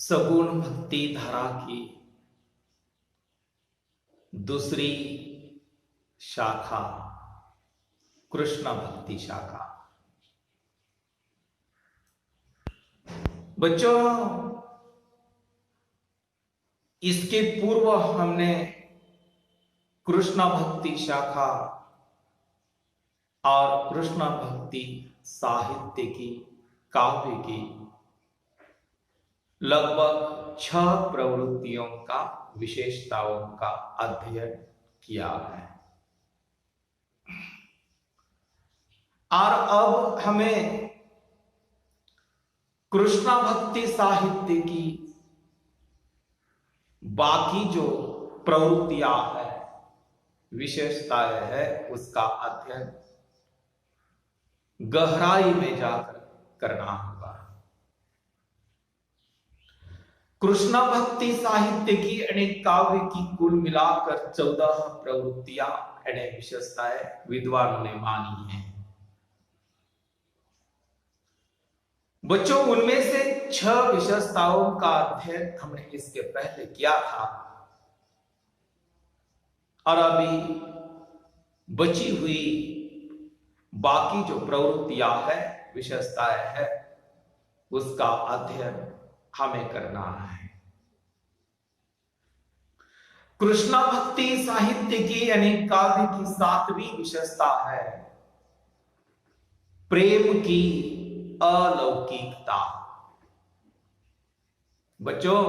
सगुण भक्ति धारा की दूसरी शाखा कृष्ण भक्ति शाखा। बच्चों, इसके पूर्व हमने कृष्ण भक्ति शाखा और कृष्ण भक्ति साहित्य की काव्य की लगभग 6 प्रवृत्तियों का विशेषताओं का अध्ययन किया है। और अब हमें कृष्ण भक्ति साहित्य की बाकी जो प्रवृत्तियां है, विशेषताएं है, उसका अध्ययन गहराई में जाकर करना होगा। कृष्ण भक्ति साहित्य की अनेक काव्य की कुल मिलाकर 14 प्रवृत्तियां यानी विशेषताएं विद्वानों ने मानी हैं। बच्चों, उनमें से 6 विशेषताओं का अध्ययन हमने इसके पहले किया था और अभी बची हुई बाकी जो प्रवृत्तियां है, विशेषताएं है, उसका अध्ययन हमें करना है। कृष्ण भक्ति साहित्य की यानी काव्य की 7वीं विशेषता है प्रेम की अलौकिकता। बच्चों,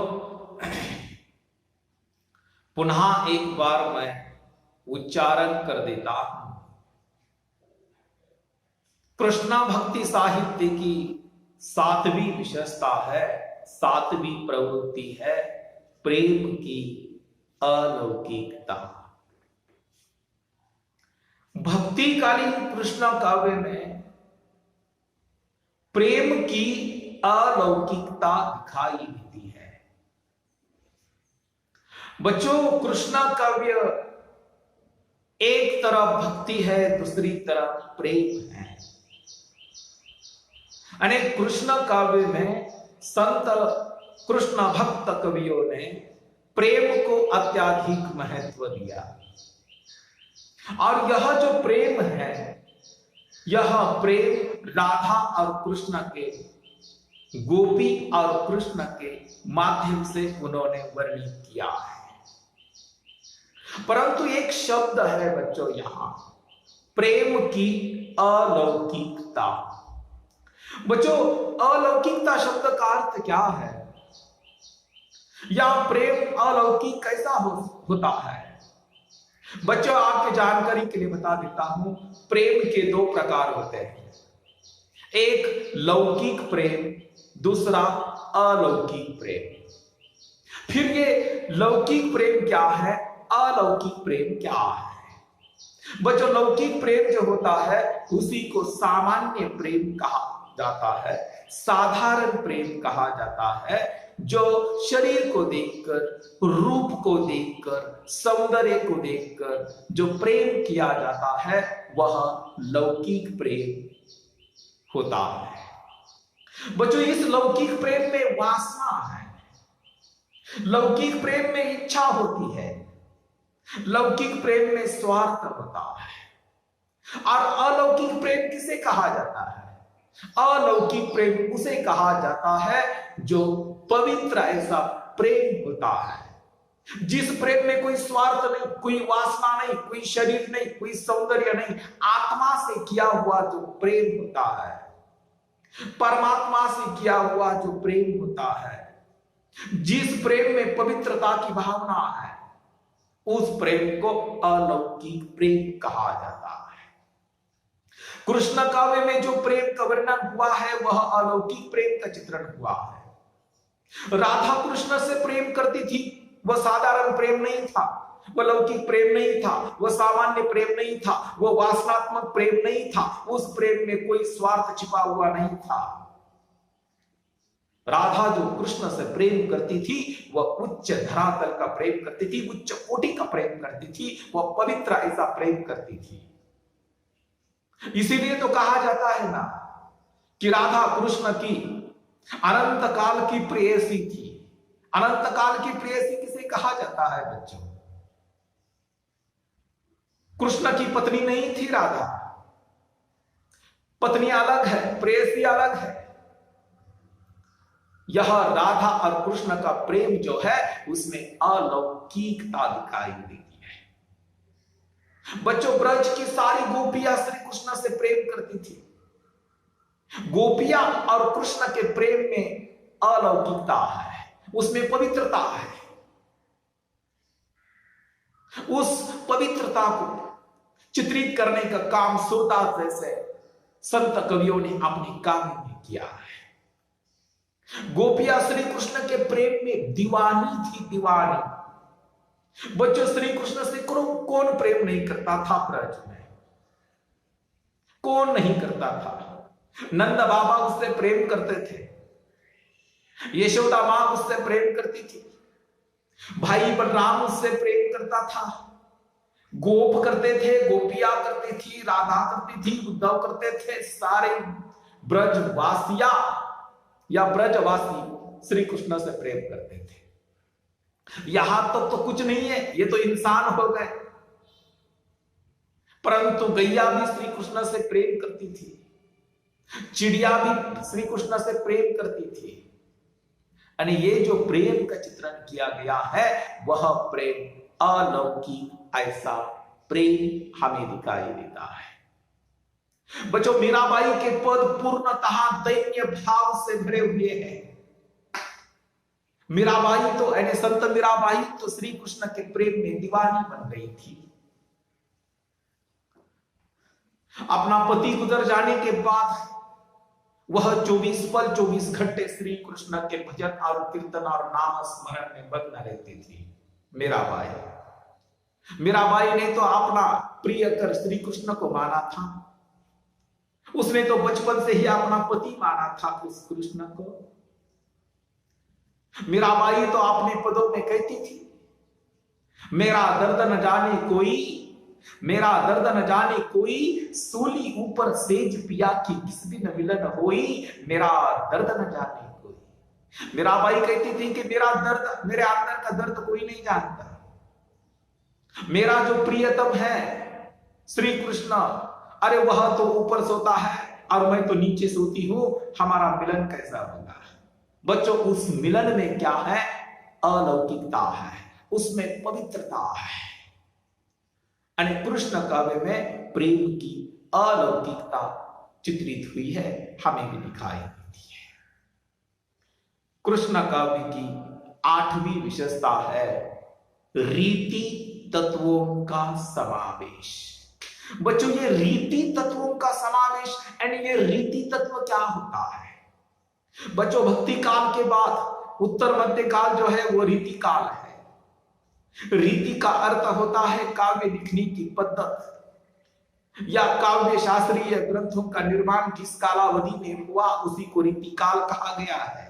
पुनः एक बार मैं उच्चारण कर देता हूं। कृष्ण भक्ति साहित्य की 7वीं विशेषता है, 7वीं प्रवृत्ति है प्रेम की अलौकिकता। भक्तिकालीन कृष्ण काव्य में प्रेम की अलौकिकता दिखाई देती है। बच्चों, कृष्ण काव्य एक तरफ भक्ति है, दूसरी तरफ प्रेम है। अनेक कृष्ण काव्य में संत कृष्ण भक्त कवियों ने प्रेम को अत्यधिक महत्व दिया और यह जो प्रेम है, यह प्रेम राधा और कृष्ण के, गोपी और कृष्ण के माध्यम से उन्होंने वर्णित किया है। परंतु एक शब्द है बच्चों यहां, प्रेम की अलौकिकता। बच्चों, अलौकिकता शब्द का अर्थ क्या है? या प्रेम अलौकिक कैसा होता है? बच्चों, आपके जानकारी के लिए बता देता हूं, प्रेम के 2 प्रकार होते हैं। एक लौकिक प्रेम, दूसरा अलौकिक प्रेम। फिर ये लौकिक प्रेम क्या है, अलौकिक प्रेम क्या है? बच्चों, लौकिक प्रेम जो होता है उसी को सामान्य प्रेम कहा जाता है, साधारण प्रेम कहा जाता है, जो शरीर को देखकर, रूप को देखकर, सौंदर्य को देखकर जो प्रेम किया जाता है वह लौकिक प्रेम होता है। बच्चों, इस लौकिक प्रेम में वासना है, लौकिक प्रेम में इच्छा होती है, लौकिक प्रेम में स्वार्थ होता है। और अलौकिक प्रेम किसे कहा जाता है? अलौकिक प्रेम उसे कहा जाता है जो पवित्र ऐसा प्रेम होता है, जिस प्रेम में कोई स्वार्थ नहीं, कोई वासना नहीं, कोई शरीर नहीं, कोई सौंदर्य नहीं, आत्मा से किया हुआ जो प्रेम होता है, परमात्मा से किया हुआ जो प्रेम होता है, जिस प्रेम में पवित्रता की भावना है, उस प्रेम को अलौकिक प्रेम कहा जाता है। कृष्ण काव्य में जो प्रेम का वर्णन हुआ है वह अलौकिक प्रेम का चित्रण हुआ है। राधा कृष्ण से प्रेम करती थी, वह साधारण प्रेम नहीं था, वह लौकिक प्रेम नहीं था, वह सामान्य प्रेम नहीं था, वह वासनात्मक प्रेम नहीं था, उस प्रेम में कोई स्वार्थ छिपा हुआ नहीं था। राधा जो कृष्ण से प्रेम करती थी वह उच्च धरातल का प्रेम करती थी, उच्च कोटि का प्रेम करती थी, वह पवित्र ऐसा प्रेम करती थी। इसीलिए तो कहा जाता है ना कि राधा कृष्ण की अनंत काल की प्रेयसी थी। अनंत काल की प्रेयसी किसे कहा जाता है बच्चों? कृष्ण की पत्नी नहीं थी राधा, पत्नी अलग है, प्रेयसी अलग है। यह राधा और कृष्ण का प्रेम जो है उसमें अलौकिकता दिखाई देती है। बच्चों, ब्रज की सारी गोपियां श्री कृष्ण से प्रेम करती थी। गोपियां और कृष्ण के प्रेम में अलौकिकता है, उसमें पवित्रता है। उस पवित्रता को चित्रित करने का काम सूरदास जैसे संत कवियों ने अपने काव्य में किया है। गोपियां श्री कृष्ण के प्रेम में दीवानी थी, दीवानी। बच्चों, श्री कृष्ण से कौन प्रेम नहीं करता था ब्रज में? कौन नहीं करता था? नंद बाबा उससे प्रेम करते थे, यशोदा मां उससे प्रेम करती थी, भाई बलराम उससे प्रेम करता था, गोप करते थे, गोपियां करती थी, राधा करती थी, उद्धव करते थे। सारे ब्रजवासिया या ब्रजवासी श्री कृष्ण से प्रेम करते थे। यहां तक तो कुछ नहीं है, ये तो इंसान हो गए, परंतु गैया भी श्री कृष्ण से प्रेम करती थी, चिड़िया भी श्री कृष्ण से प्रेम करती थी। यानी ये जो प्रेम का चित्रण किया गया है वह प्रेम अलौकिक, ऐसा प्रेम हमें दिखाई देता है। बच्चों, मीराबाई के पद पूर्णतः दैन्य भाव से भरे हुए हैं। मीराबाई तो यानी संत मीराबाई तो श्री कृष्ण के प्रेम में दीवानी बन गई थी। अपना पति गुजर जाने के बाद वह 24 पल 24 घंटे श्री कृष्ण के भजन और कीर्तन और नाम स्मरण में मग्न रहती थी। मीराबाई ने तो अपना प्रिय कर श्री कृष्ण को माना था। उसने तो बचपन से ही अपना पति माना था उस कृष्ण को। मीराबाई तो अपने पदों में कहती थी, मेरा दर्द न जाने कोई, मेरा दर्द न जाने कोई, सूली ऊपर सेज पिया की किस दिन मिलन होई, मेरा दर्द न जाने कोई। मीराबाई कहती थी कि मेरा दर्द, मेरे अंदर का दर्द कोई नहीं जानता। मेरा जो प्रियतम है श्री कृष्ण, अरे वह तो ऊपर सोता है और मैं तो नीचे सोती हूं, हमारा मिलन कैसा होगा? बच्चों, उस मिलन में क्या है? अलौकिकता है, उसमें पवित्रता है। यानी कृष्ण काव्य में प्रेम की अलौकिकता चित्रित हुई है, हमें भी दिखाई देती है। कृष्ण काव्य की 8वीं विशेषता है रीति तत्वों का समावेश। बच्चों, ये रीति तत्वों का समावेश, यानी ये रीति तत्व क्या होता है? बच्चों, भक्ति काल के बाद उत्तर मध्य काल जो है वो रीति काल है। रीति का अर्थ होता है काव्य लिखने की पद्धति या काव्य शास्त्रीय ग्रंथों का निर्माण जिस कालावधि में हुआ उसी को रीति काल कहा गया है।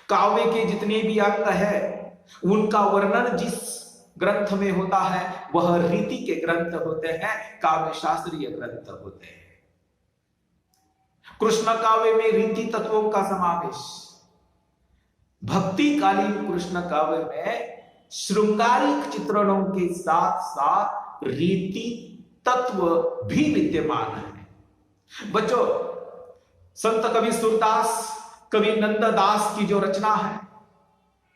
काव्य के जितने भी अंग है उनका वर्णन जिस ग्रंथ में होता है वह रीति के ग्रंथ होते हैं, काव्य शास्त्रीय ग्रंथ होते हैं। कृष्ण काव्य में रीति तत्वों का समावेश। भक्ति कालीन कृष्ण काव्य में श्रृंगारिक चित्रणों के साथ साथ रीति तत्व भी विद्यमान है। बच्चों, संत कवि सूरदास, कवि नंददास की जो रचना है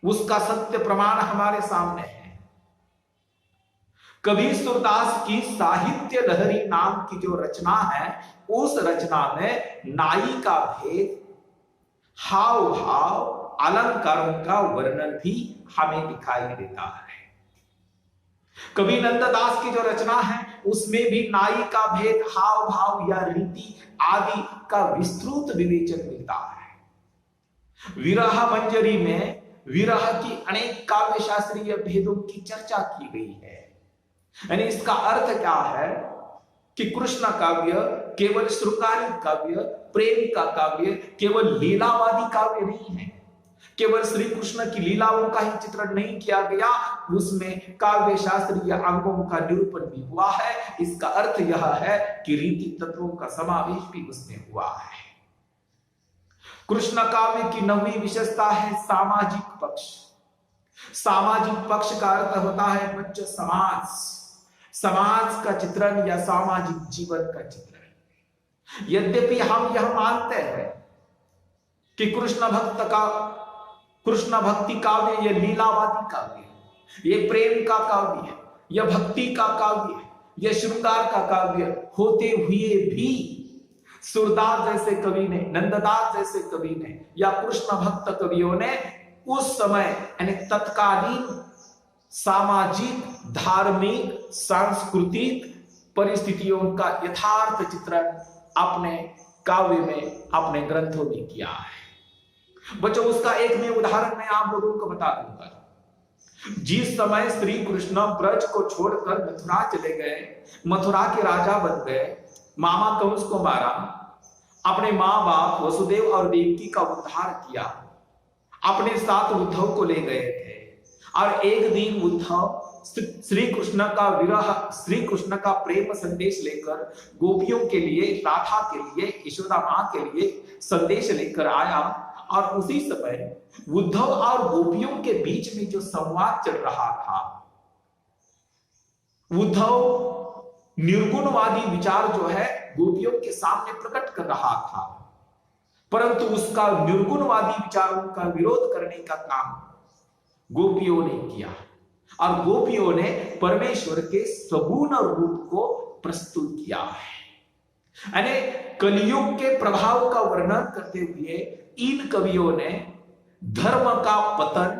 उसका सत्य प्रमाण हमारे सामने है। कवि सूरदास की साहित्य लहरी नाम की जो रचना है उस रचना में नाई का भेद, हाव भाव, अलंकारों का वर्णन भी हमें दिखाई देता है। कवि नंददास की जो रचना है उसमें भी नाई का भेद, हाव भाव या रीति आदि का विस्तृत विवेचन मिलता है। विरह मंजरी में विरह की अनेक काव्य शास्त्रीय भेदों की चर्चा की गई है। यानी इसका अर्थ क्या है कि कृष्ण काव्य केवल श्रृंगारिक काव्य, प्रेम का काव्य, केवल लीलावादी काव्य नहीं है। केवल श्री कृष्ण की लीलाओं का ही चित्रण नहीं किया गया, उसमें काव्य शास्त्रीय अंगों का निरूपण भी हुआ है। इसका अर्थ यह है कि रीति तत्वों का समावेश भी उसमें हुआ है। कृष्ण काव्य की 9वीं विशेषता है सामाजिक पक्ष। सामाजिक पक्ष का अर्थ होता है बच्चों समाज, समाज का चित्रण या सामाजिक जीवन का चित्रण। यद्यपि हम यह मानते हैं कि कृष्ण भक्ति काव्य यह लीलावादी काव्य है, ये प्रेम का काव्य है, यह भक्ति का काव्य है, यह श्रृंगार का काव्य होते हुए भी सूरदास जैसे कवि ने, नंददास जैसे कवि ने या कृष्ण भक्त कवियों ने उस समय यानी तत्कालीन सामाजिक, धार्मिक, सांस्कृतिक परिस्थितियों का यथार्थ चित्रण अपने काव्य में, अपने ग्रंथों में किया है। बच्चों उसका एक मैं उदाहरण मैं आप लोगों को बता दूंगा। जिस समय श्री कृष्ण ब्रज को छोड़कर मथुरा चले गए, मथुरा के राजा बन गए, मामा कंस को मारा, अपने माँ बाप वसुदेव और देवकी का उद्धार किया, अपने साथ उद्धव को ले गए थे। और एक दिन उद्धव श्री कृष्ण का विरह, श्री कृष्ण का प्रेम संदेश लेकर गोपियों के लिए, राधा के लिए, यशोदा मां के लिए संदेश लेकर आया। और उसी समय उद्धव और गोपियों के बीच में जो संवाद चल रहा था, उद्धव निर्गुणवादी विचार जो है गोपियों के सामने प्रकट कर रहा था, परंतु उसका निर्गुणवादी विचारों का विरोध करने का काम गोपियों ने किया और गोपियों ने परमेश्वर के सगुण रूप को प्रस्तुत किया है। यानी कलियुग के प्रभाव का वर्णन करते हुए इन कवियों ने धर्म का पतन,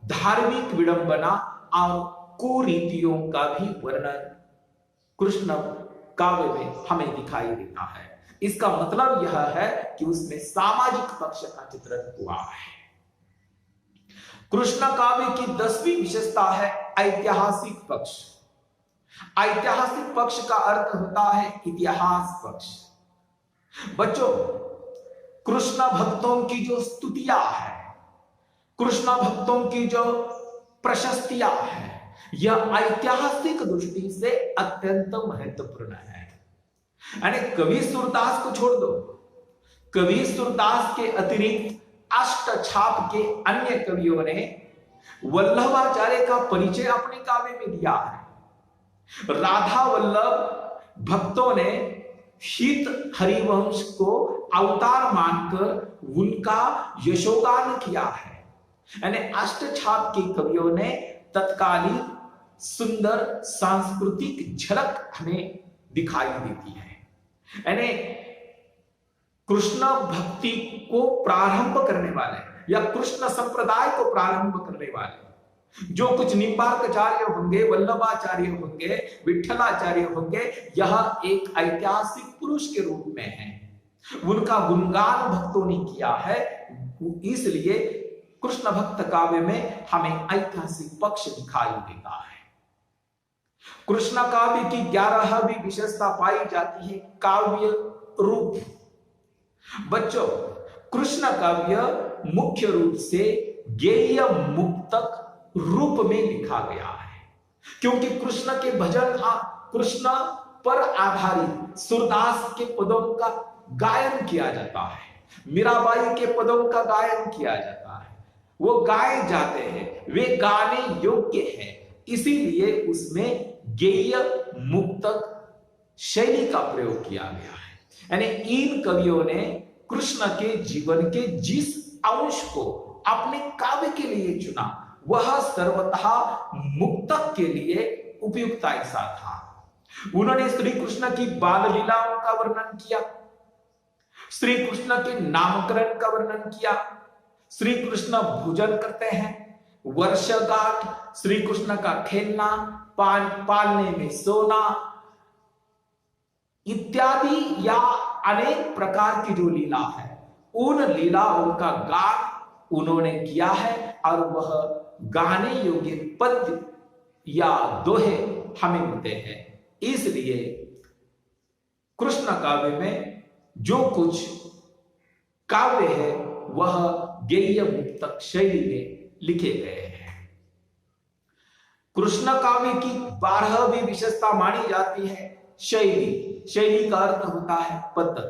धार्मिक विडंबना और कुरीतियों का भी वर्णन कृष्ण काव्य में हमें दिखाई देता है। इसका मतलब यह है कि उसमें सामाजिक पक्ष का चित्रण हुआ है। कृष्ण काव्य की 10वीं विशेषता है ऐतिहासिक पक्ष। ऐतिहासिक पक्ष का अर्थ होता है इतिहास पक्ष। बच्चों कृष्ण भक्तों की जो स्तुतियां है, कृष्ण भक्तों की जो प्रशस्तियां है, यह ऐतिहासिक दृष्टि से अत्यंत महत्वपूर्ण है। यानी कवि सूरदास को छोड़ दो, कवि सूरदास के अतिरिक्त अष्टछाप के अन्य कवियों ने वल्लभाचार्य का परिचय अपने काव्य में दिया है। राधा वल्लभ भक्तों ने हित हरिवंश को अवतार मानकर उनका यशोगान किया है। यानी अष्टछाप के कवियों ने तत्कालीन सुंदर सांस्कृतिक झलक हमें दिखाई देती है। यानी कृष्ण भक्ति को प्रारंभ करने वाले या कृष्ण संप्रदाय को प्रारंभ करने वाले जो कुछ निम्बार्काचार्य होंगे, वल्लभाचार्य होंगे, विठ्ठलाचार्य होंगे, यह एक ऐतिहासिक पुरुष के रूप में है। उनका गुणगान भक्तों ने किया है। इसलिए कृष्ण भक्त काव्य में हमें ऐतिहासिक पक्ष दिखाई देता है। कृष्ण काव्य की 11वीं विशेषता पाई जाती है काव्य रूप। बच्चों कृष्ण काव्य मुख्य रूप से गेय मुक्तक रूप में लिखा गया है, क्योंकि कृष्ण के भजन कृष्ण पर आधारित सूरदास के पदों का गायन किया जाता है, मीराबाई के पदों का गायन किया जाता है, वो गाए जाते हैं, वे गाने योग्य हैं। इसीलिए उसमें गेय मुक्तक शैली का प्रयोग किया गया है। यानी इन कवियों ने कृष्ण के जीवन के जिस अंश को अपने काव्य के लिए चुना वह सर्वथा मुक्तक के लिए उपयुक्त ऐसा था। उन्होंने श्री कृष्ण की बाल लीलाओं का वर्णन किया, श्री कृष्ण के नामकरण का वर्णन किया, श्री कृष्ण भोजन करते हैं, वर्षगांठ, श्री कृष्ण का खेलना, पालने में सोना इत्यादि या अनेक प्रकार की जो लीला है उन लीलाओं का गान उन्होंने किया है और वह गाने योग्य पद्य या दोहे हमें मिलते हैं। इसलिए कृष्ण काव्य में जो कुछ काव्य है वह गेय मुक्तक शैली में लिखे गए हैं। कृष्ण काव्य की 12वीं विशेषता मानी जाती है शैली। शैली का अर्थ होता है पद्धति,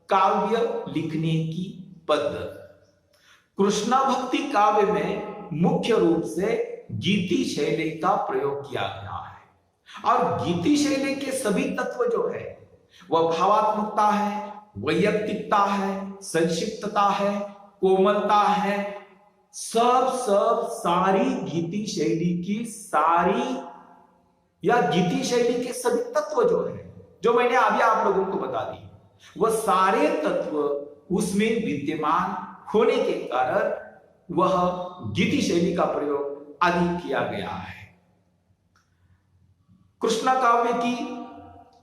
काव्य लिखने की पद। कृष्णा भक्ति काव्य में मुख्य रूप से गीति शैली का प्रयोग किया गया है और गीति शैली के सभी तत्व जो है वह भावात्मकता है, वैयक्तिकता है, संक्षिप्तता है, कोमलता है, सब सारी गीति शैली की सारी या गीति शैली के सभी तत्व जो है जो मैंने अभी आप लोगों को बता दी वह सारे तत्व उसमें विद्यमान होने के कारण वह गीति शैली का प्रयोग अधिक किया गया है। कृष्णा काव्य की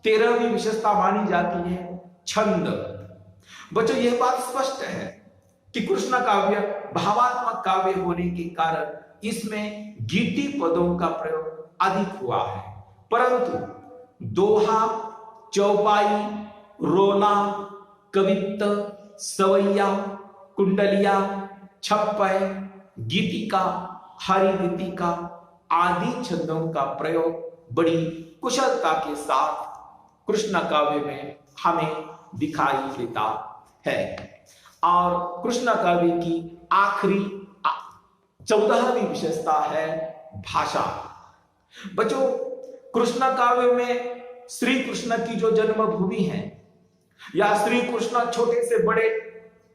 13वीं विशेषता मानी जाती है छंद। बच्चों यह बात स्पष्ट है कि कृष्णा काव्य भावात्मक काव्य होने के कारण इसमें गीति पदों का प्रयोग अधिक हुआ है, परंतु दोहा, चौपाई, रोना, कवित्त, सवैया, कुंडलिया, छप्पय, गीतिका, हरिगीतिका आदि छंदों का प्रयोग बड़ी कुशलता के साथ कृष्ण काव्य में हमें दिखाई देता है। और कृष्ण काव्य की आखिरी 14वीं विशेषता है भाषा। बच्चों कृष्ण काव्य में श्री कृष्ण की जो जन्मभूमि है या श्री कृष्ण छोटे से बड़े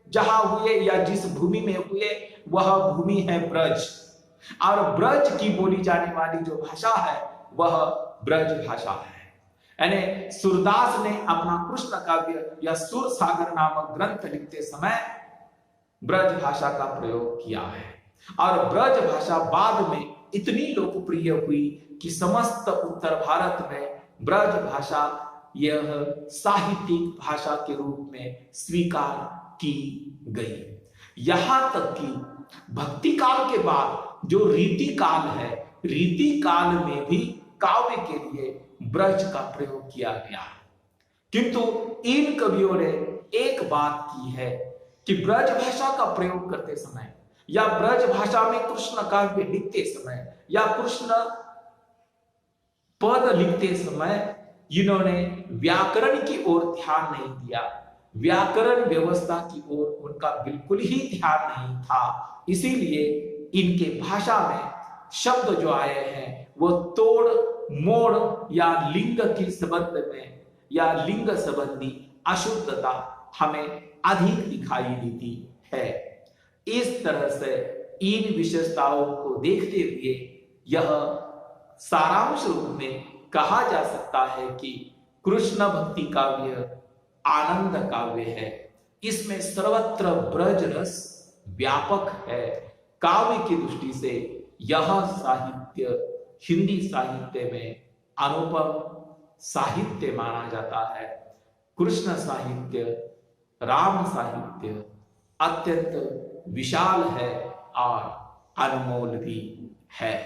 जहां हुए या जिस भूमि में हुए वह भूमि है ब्रज, और ब्रज की बोली जाने वाली जो भाषा है वह ब्रज भाषा है। यानी सूरदास ने अपना कृष्ण काव्य या सुर सागर नामक ग्रंथ लिखते समय ब्रज भाषा का प्रयोग किया है और ब्रज भाषा बाद में इतनी लोकप्रिय हुई कि समस्त उत्तर भारत में ब्रज भाषा यह साहित्यिक भाषा के रूप में स्वीकार की गई। यहां तक कि भक्ति काल के बाद जो रीति काल है, रीति काल में भी काव्य के लिए ब्रज का प्रयोग किया गया। किंतु इन कवियों ने एक बात की है कि ब्रज भाषा का प्रयोग करते समय या ब्रज भाषा में कृष्ण काव्य लिखते समय या कृष्ण पद लिखते समय इन्होंने व्याकरण की ओर ध्यान नहीं दिया, व्याकरण व्यवस्था की ओर उनका बिल्कुल ही ध्यान नहीं था। इसीलिए इनके भाषा में शब्द जो आए हैं वो तोड़ मोड़ या लिंग के संबंध में या लिंग संबंधी अशुद्धता हमें अधिक दिखाई देती है। इस तरह से इन विशेषताओं को देखते हुए यह सारांश रूप में कहा जा सकता है कि कृष्ण भक्ति काव्य आनंद काव्य है। इसमें सर्वत्र ब्रज रस व्यापक है। काव्य की दृष्टि से यह साहित्य हिंदी साहित्य में अनुपम साहित्य माना जाता है। कृष्ण साहित्य, राम साहित्य अत्यंत विशाल है और अनमोल भी है।